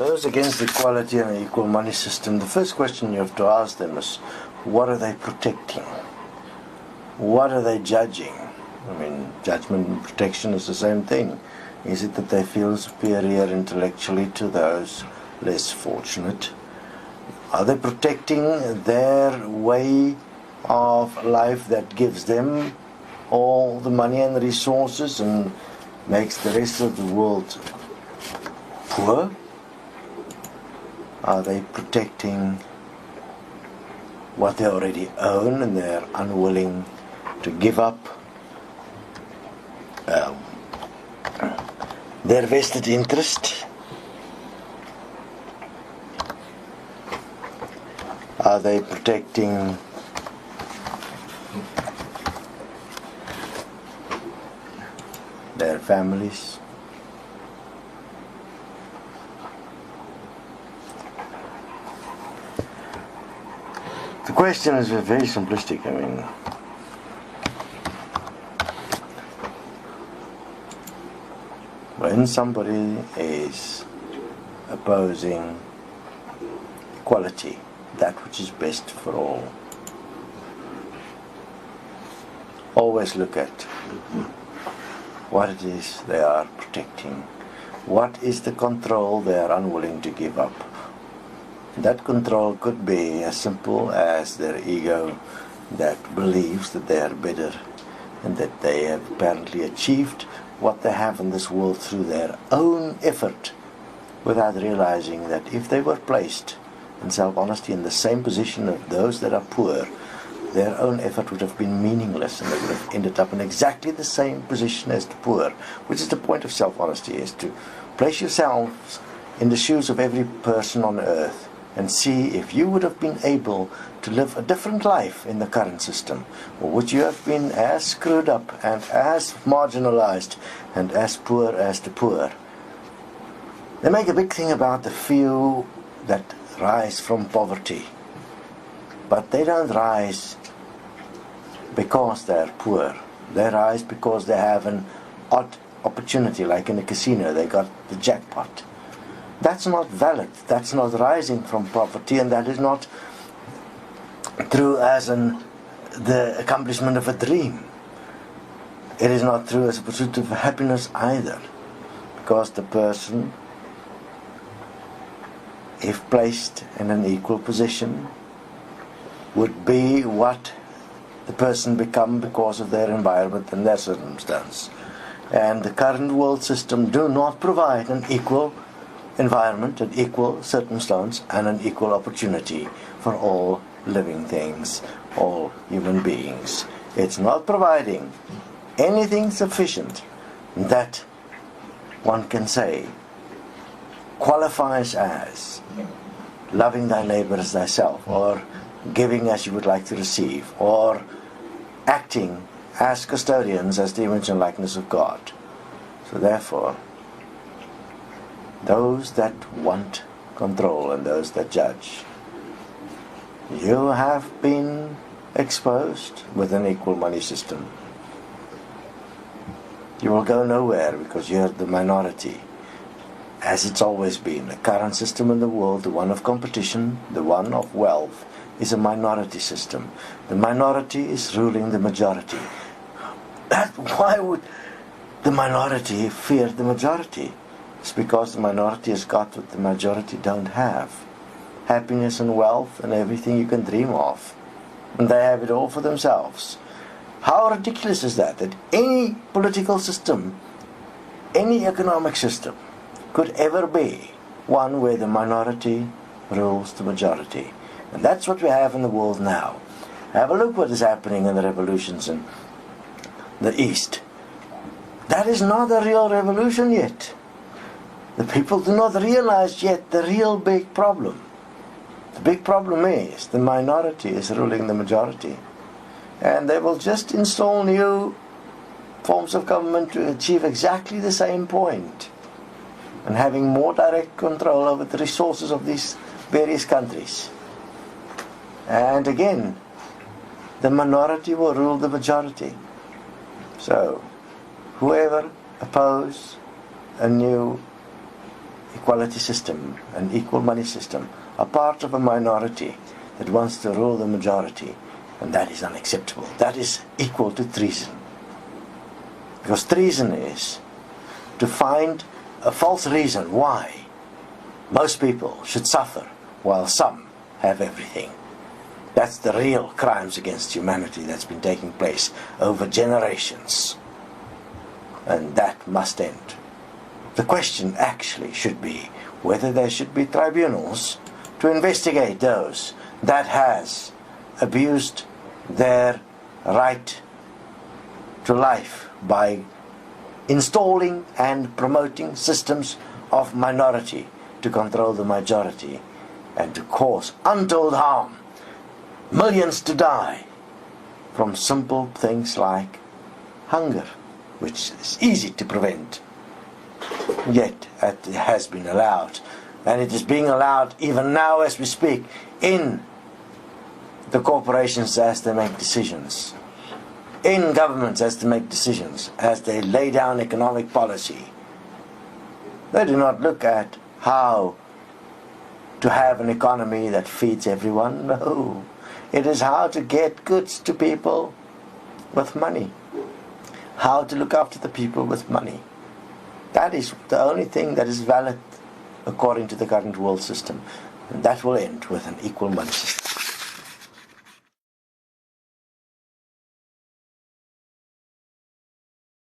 Those against equality and an equal money system, the first question you have to ask them is, what are they protecting? What are they judging? I mean, judgment and protection is the same thing. Is it that they feel superior intellectually to those less fortunate? Are they protecting their way of life that gives them all the money and the resources and makes the rest of the world poor? Are they protecting what they already own and they're unwilling to give up their vested interest? Are they protecting their families? The question is very simplistic. I mean, when somebody is opposing equality, that which is best for all, always look at what it is they are protecting. What is the control they are unwilling to give up? That control could be as simple as their ego that believes that they are better and that they have apparently achieved what they have in this world through their own effort, without realizing that if they were placed in self-honesty in the same position of those that are poor, their own effort would have been meaningless and they would have ended up in exactly the same position as the poor, which is the point of self-honesty, is to place yourselves in the shoes of every person on earth and see if you would have been able to live a different life in the current system, or would you have been as screwed up and as marginalized and as poor as the poor. They make a big thing about the few that rise from poverty, but they don't rise because they're poor. They rise because they have an odd opportunity, like in a casino, they got the jackpot. That's not valid. That's not rising from poverty, and that is not true as the accomplishment of a dream. It is not true as a pursuit of happiness either, because the person, if placed in an equal position, would be what the person become because of their environment and their circumstance. And the current world system do not provide an equal environment, an equal circumstance, and an equal opportunity for all living things, all human beings. It's not providing anything sufficient that one can say qualifies as loving thy neighbor as thyself, or giving as you would like to receive, or acting as custodians as the image and likeness of God. So therefore, those that want control and those that judge, you have been exposed with an equal money system. You will go nowhere because you're the minority, as it's always been. The current system in the world, the one of competition, the one of wealth, is a minority system. The minority is ruling the majority. Why would the minority fear the majority? It's because the minority has got what the majority don't have. Happiness and wealth and everything you can dream of. And they have it all for themselves. How ridiculous is that? That any political system, any economic system, could ever be one where the minority rules the majority. And that's what we have in the world now. Have a look what is happening in the revolutions in the East. That is not a real revolution yet. The people do not realize yet the real big problem. The big problem is the minority is ruling the majority. And they will just install new forms of government to achieve exactly the same point. And having more direct control over the resources of these various countries. And again, the minority will rule the majority. So, whoever oppose a new equality system, an equal money system, are part of a minority that wants to rule the majority, and that is unacceptable. That is equal to treason. Because treason is to find a false reason why most people should suffer while some have everything. That's the real crimes against humanity that's been taking place over generations. And that must end. The question actually should be whether there should be tribunals to investigate those that has abused their right to life by installing and promoting systems of minority to control the majority and to cause untold harm, millions to die from simple things like hunger, which is easy to prevent. Yet it has been allowed, and it is being allowed even now as we speak in the corporations as they make decisions, in governments as they make decisions, as they lay down economic policy. They do not look at how to have an economy that feeds everyone. No. It is how to get goods to people with money. How to look after the people with money. That is the only thing that is valid according to the current world system. And that will end with an equal money system.